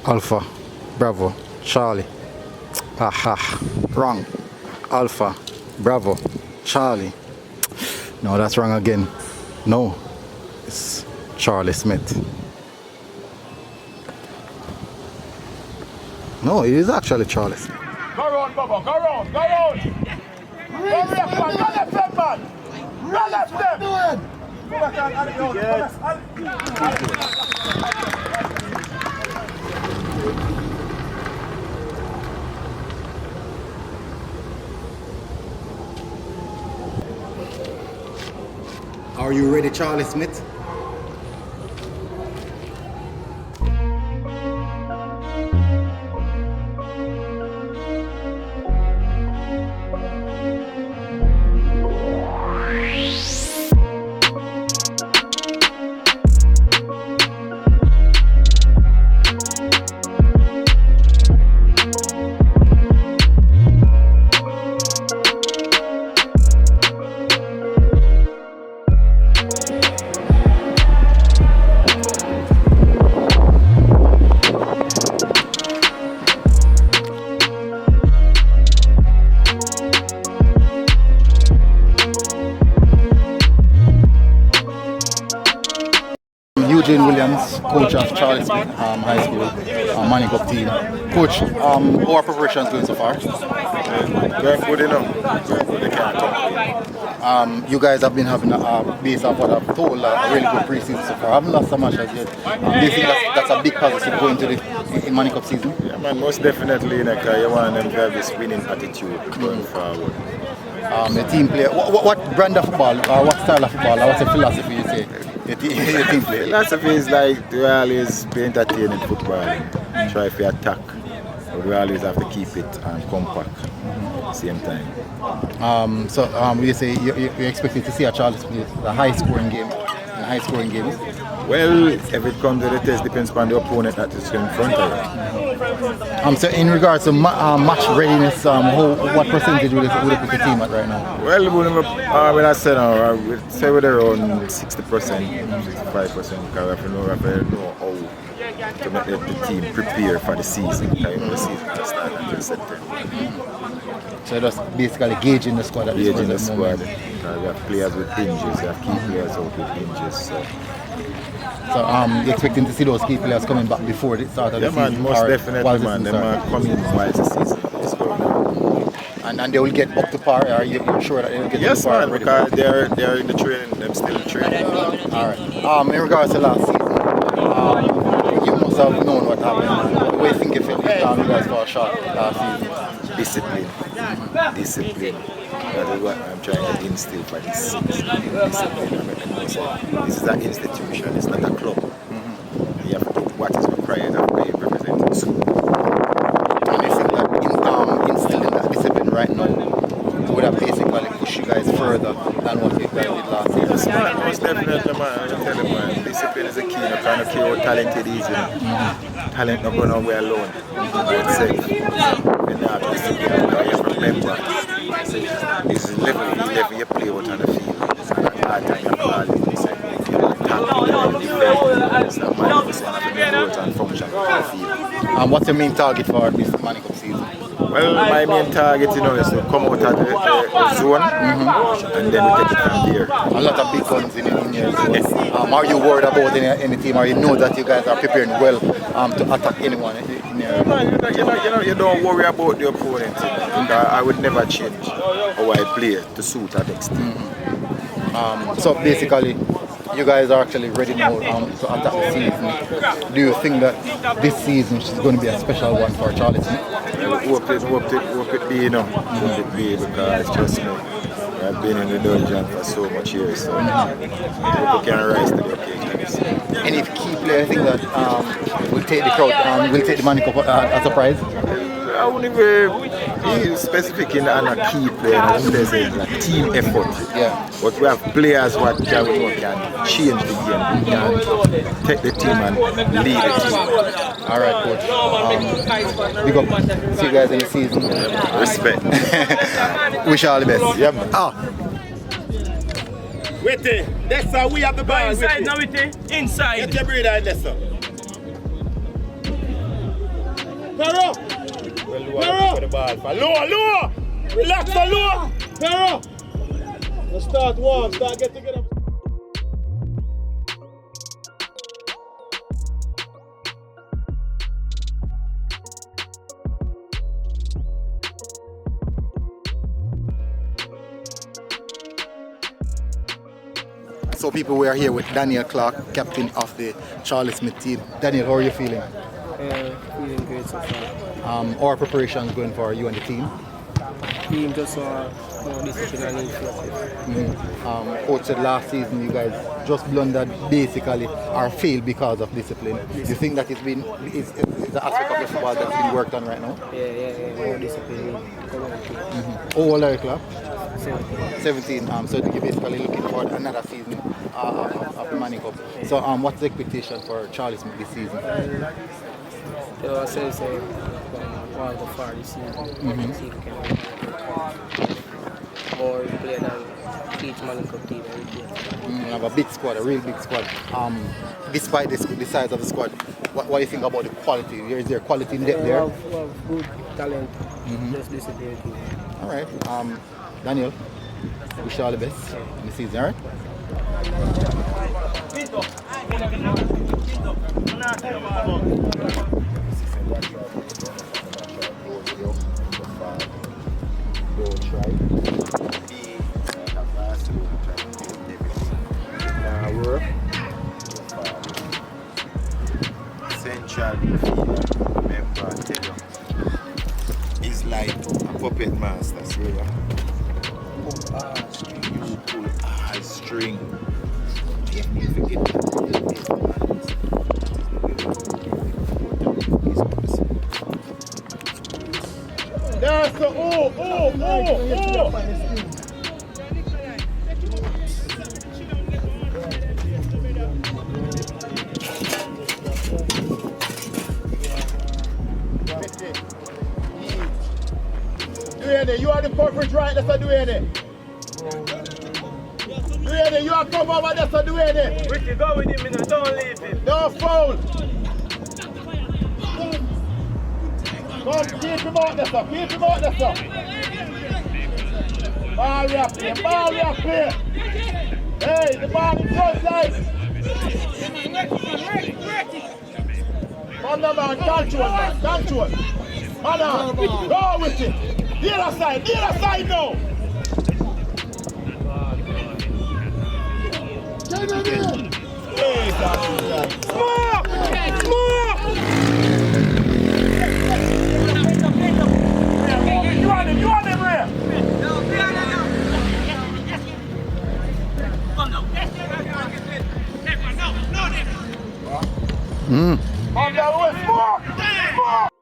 Alpha, Bravo, Charlie. Aha, wrong. Alpha, Bravo, Charlie. No, that's wrong again. No, it's Charlie Smith. No, it is actually Charlie Smith. Go round, Bubba, go round, go round. Go left, man, go left, left, man. Go left, left. Go back and Are you ready, Charlie Smith? Eugene Williams, coach of Charlie Smith High School, Manning Cup team. Coach, how are preparations going so far? Going good enough. Going good, they can't talk. You guys have been having based on what I've told, a really good preseason so far. I haven't lost so much as yet. Do you think that's a big positive going to the Manning Cup season? Yeah, man, most definitely. Like, you want them to have this winning attitude going forward. The team player, what brand of football, or what style of football, or what's the philosophy you say? Your team player? Philosophy is like to always be entertaining football and try to attack. But we always have to keep it compact same time. So you say you're expecting to see a Charlie Smith, a high-scoring game, Well, if it comes to the test, depends on the opponent that is in front of you. So in regards to match readiness, what percentage would you put the team at right now? Well, when I said I would say we're around 60%, 65%, because we have to know how to make the team prepare for the season. Because the season will start until September. So just basically gauging the squad at this point. Gauging the squad. Because we have players with injuries, we have key players out with injuries. So you're expecting to see those key players coming back before the start of the season? Man, most definitely, man. They might come in while the season is going on. And they will get up to par? Are you sure that they will get up to par? Yes, man, because they're in the training. They're still in training. All right. In regards to last season, you must have known what happened. What do you think you felt you guys for a shot last season? Discipline. That is what I'm trying to instill for this season. Discipline. This is an institution, it's not a club. You have to do what is required of the representing school. And you think that instilling that discipline right now would have basically pushed you guys further than what you guys did last year? Most definitely, man. I tell you, man, discipline is a key. You can't care how talented he is. Talent not going nowhere alone. It's safe. And now discipline, you have to remember. This is level you play out on the field. It's not hard time you have to this and and what's your main target for this Manning Cup season? Well, my main target, is to come out of the zone and then we take it from there. A lot of big guns in your zone. Are you worried about any team, or you know that you guys are preparing well to attack anyone in your... You don't worry about the opponent. I would never change how I play to suit our next team. So basically, you guys are actually ready now to attack the season. Do you think that this season is going to be a special one for Charlie Smith? Hope it be, Hope it be, because trust me, I've been in the dungeon for so much years, so people can rise to the occasion this year. Any key player think that will take the crowd, will take the Manning Cup as a prize? I wouldn't even be specific in a key player. There's a team effort. Yeah. But we have players who can change the game. We can take the team and lead the team. All right, coach. Big up. See you guys in the season. Respect. Wish you all the best. Yeah, man. Wait, that's how we have the ball. Inside now, inside. Get your breather in there, sir. Pero! Well, lower for the ball. Lower! Relax, lower! Pero! Let's start warm, start getting it up. So people, we are here with Daniel Clark, captain of the Charlie Smith team. Daniel, how are you feeling? Feeling great so far. How are preparations going for you and the team? Team just more discipline and focus. Coach said last season you guys just blundered basically or failed because of discipline. You think that it's the aspect of the football that's been worked on right now? Yeah, more discipline. How old are you, Clark? 17. 17. So you're basically looking for another season of the Manning Cup. So what's the expectation for Charlie Smith this season? I say while go far this season. See if we can more play than each Manning Cup team. You have a big squad, a real big squad. Despite the size of the squad, what do you think about the quality? Is there quality in depth there? We have good talent, just discipline. All right. Daniel, wish you all the best in the season, all right? Central member, is like a puppet master, see ya? You pull a string. That's the You are the coverage right, that's a Duane. Duane, you are come over, that's a Duane. Ricky, go with him, don't leave him. No foul. Come, keep him out there, sir. Keep him out there, sir. Ball we are clear. Hey, the ball in front side. On the man, control. Man, go with it. The other side now. Hey, Smoke! You want him, Ray? On the way, smoke!